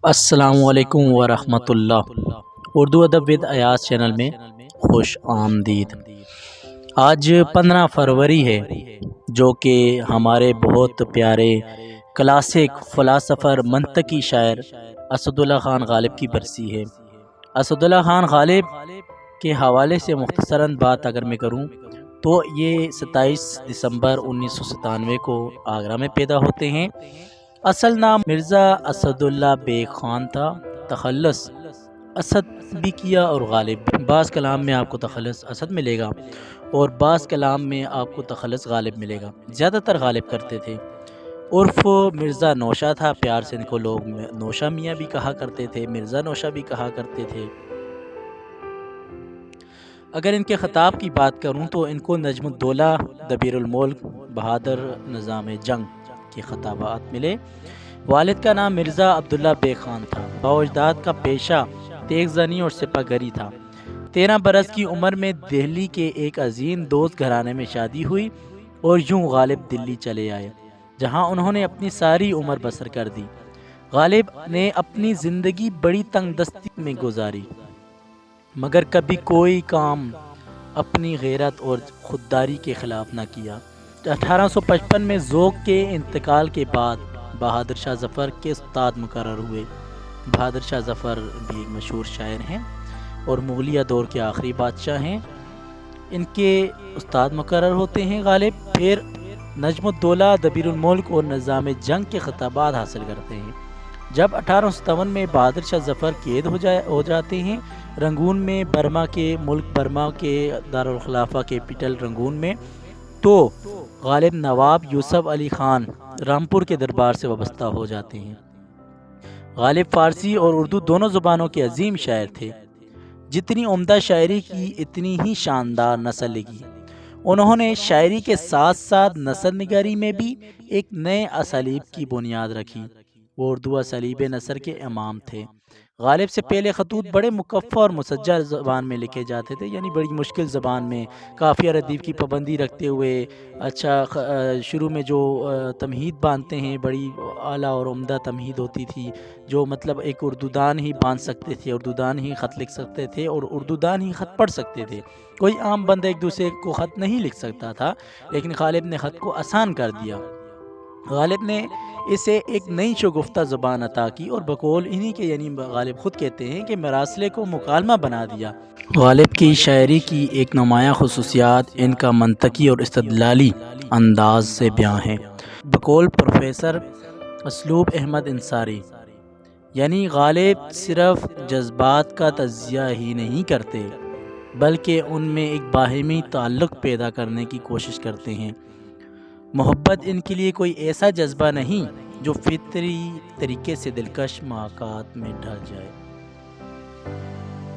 السلام علیکم ورحمۃ اللہ۔ اردو ادب ود ایاز چینل میں خوش آمدید۔ آج 15 فروری ہے، جو کہ ہمارے بہت پیارے کلاسک فلاسفر منطقی شاعر اسد اللہ خان غالب کی برسی ہے۔ اسد اللہ خان غالب کے حوالے سے مختصراً بات اگر میں کروں تو یہ 27 دسمبر 1997 کو آگرہ میں پیدا ہوتے ہیں۔ اصل نام مرزا اسد اللہ بیگ خان تھا۔ تخلص اسد بھی کیا اور غالب بھی۔ بعض کلام میں آپ کو تخلص اسد ملے گا اور بعض کلام میں آپ کو تخلص غالب ملے گا۔ زیادہ تر غالب کرتے تھے۔ عرف مرزا نوشہ تھا، پیار سے ان کو لوگ نوشہ میاں بھی کہا کرتے تھے، مرزا نوشہ بھی کہا کرتے تھے۔ اگر ان کے خطاب کی بات کروں تو ان کو نجم الدولہ، دبیر الملک، بہادر نظام جنگ کے خطابات ملے۔ والد کا نام مرزا عبداللہ بیگ خان تھا۔ بااجداد کا پیشہ تیغ زنی اور سپہ گری تھا۔ 13 برس کی عمر میں دہلی کے ایک عظیم دوست گھرانے میں شادی ہوئی اور یوں غالب دلی چلے آئے، جہاں انہوں نے اپنی ساری عمر بسر کر دی۔ غالب نے اپنی زندگی بڑی تنگ دستی میں گزاری، مگر کبھی کوئی کام اپنی غیرت اور خودداری کے خلاف نہ کیا۔ 1855 میں ذوق کے انتقال کے بعد بہادر شاہ ظفر کے استاد مقرر ہوئے۔ بہادر شاہ ظفر بھی ایک مشہور شاعر ہیں اور مغلیہ دور کے آخری بادشاہ ہیں۔ ان کے استاد مقرر ہوتے ہیں غالب۔ پھر نجم الدولہ، دبیر الملک اور نظام جنگ کے خطابات حاصل کرتے ہیں۔ جب 1857 میں بہادر شاہ ظفر قید ہو جاتے ہیں رنگون میں، برما کے ملک برما کے دارالخلافہ کیپٹل رنگون میں، تو غالب نواب یوسف علی خان رامپور کے دربار سے وابستہ ہو جاتے ہیں۔ غالب فارسی اور اردو دونوں زبانوں کے عظیم شاعر تھے۔ جتنی عمدہ شاعری کی اتنی ہی شاندار نثر لکھی۔ انہوں نے شاعری کے ساتھ ساتھ نثر نگاری میں بھی ایک نئے اسالیب کی بنیاد رکھی۔ وہ اردو اسالیب نثر کے امام تھے۔ غالب سے پہلے خطوط بڑے مکفّہ اور مسجع زبان میں لکھے جاتے تھے، یعنی بڑی مشکل زبان میں، قافیہ ردیف کی پابندی رکھتے ہوئے۔ شروع میں جو تمہید باندھتے ہیں، بڑی اعلیٰ اور عمدہ تمہید ہوتی تھی، جو مطلب ایک اردو دان ہی باندھ سکتے تھے، اردو دان ہی خط لکھ سکتے تھے اور اردو دان ہی خط پڑھ سکتے تھے۔ کوئی عام بندہ ایک دوسرے کو خط نہیں لکھ سکتا تھا، لیکن غالب نے خط کو آسان کر دیا۔ غالب نے اسے ایک نئی شگفتہ زبان عطا کی اور بقول انہی کے، یعنی غالب خود کہتے ہیں کہ مراسلے کو مکالمہ بنا دیا۔ غالب کی شاعری کی ایک نمایاں خصوصیات ان کا منطقی اور استدلالی انداز سے بیان ہے۔ بقول پروفیسر اسلوب احمد انصاری، یعنی غالب صرف جذبات کا تجزیہ ہی نہیں کرتے، بلکہ ان میں ایک باہمی تعلق پیدا کرنے کی کوشش کرتے ہیں۔ محبت ان کے لیے کوئی ایسا جذبہ نہیں جو فطری طریقے سے دلکش محاکات میں ڈھل جائے۔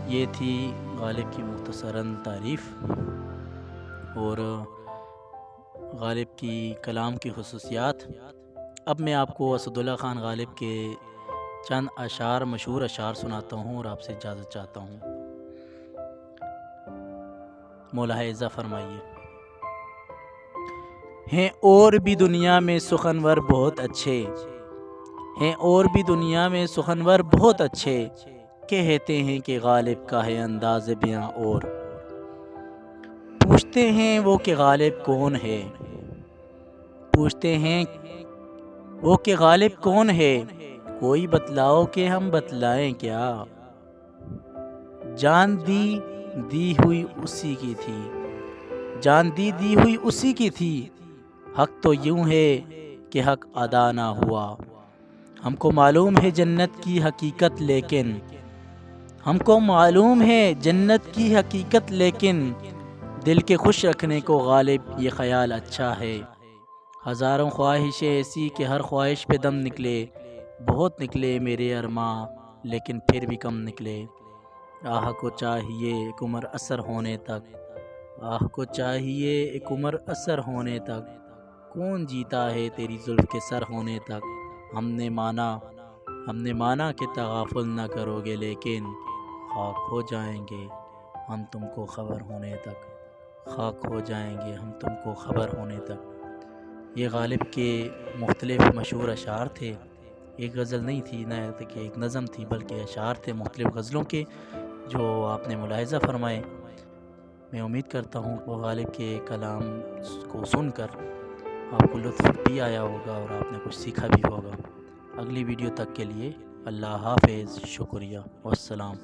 یہ تھی غالب کی مختصراً تعریف اور غالب کی کلام کی خصوصیات۔ اب میں آپ کو اسد اللہ خان غالب کے چند اشعار، مشہور اشعار سناتا ہوں اور آپ سے اجازت چاہتا ہوں۔ ملاحظہ فرمائیے۔ ہیں اور بھی دنیا میں سخنور بہت اچھے، ہیں اور بھی دنیا میں سخنور بہت اچھے، کہتے ہیں کہ غالب کا ہے انداز بیاں اور، پوچھتے ہیں وہ کہ غالب کون ہے، پوچھتے ہیں وہ کہ غالب کون ہے، کوئی بتلاؤ کہ ہم بتلائیں کیا، جان دی ہوئی اسی کی تھی، جان دی ہوئی اسی کی تھی، حق تو یوں ہے کہ حق ادا نہ ہوا، ہم کو معلوم ہے جنت کی حقیقت لیکن، ہم کو معلوم ہے جنت کی حقیقت لیکن، دل کے خوش رکھنے کو غالب یہ خیال اچھا ہے، ہزاروں خواہشیں ایسی کہ ہر خواہش پہ دم نکلے، بہت نکلے میرے ارماں لیکن پھر بھی کم نکلے، آہ کو چاہیے ایک عمر اثر ہونے تک، آہ کو چاہیے ایک عمر اثر ہونے تک، کون جیتا ہے تیری زلف کے سر ہونے تک، ہم نے مانا کہ تغافل نہ کرو گے لیکن، خاک ہو جائیں گے ہم تم کو خبر ہونے تک، خاک ہو جائیں گے ہم تم کو خبر ہونے تک۔ یہ غالب کے مختلف مشہور اشعار تھے ایک غزل نہیں تھی، نہ کہ ایک نظم تھی، بلکہ اشعار تھے مختلف غزلوں کے جو آپ نے ملاحظہ فرمائے۔ میں امید کرتا ہوں وہ غالب کے کلام کو سن کر آپ کو لطف بھی آیا ہوگا اور آپ نے کچھ سیکھا بھی ہوگا۔ اگلی ویڈیو تک کے لیے اللہ حافظ، شکریہ والسلام۔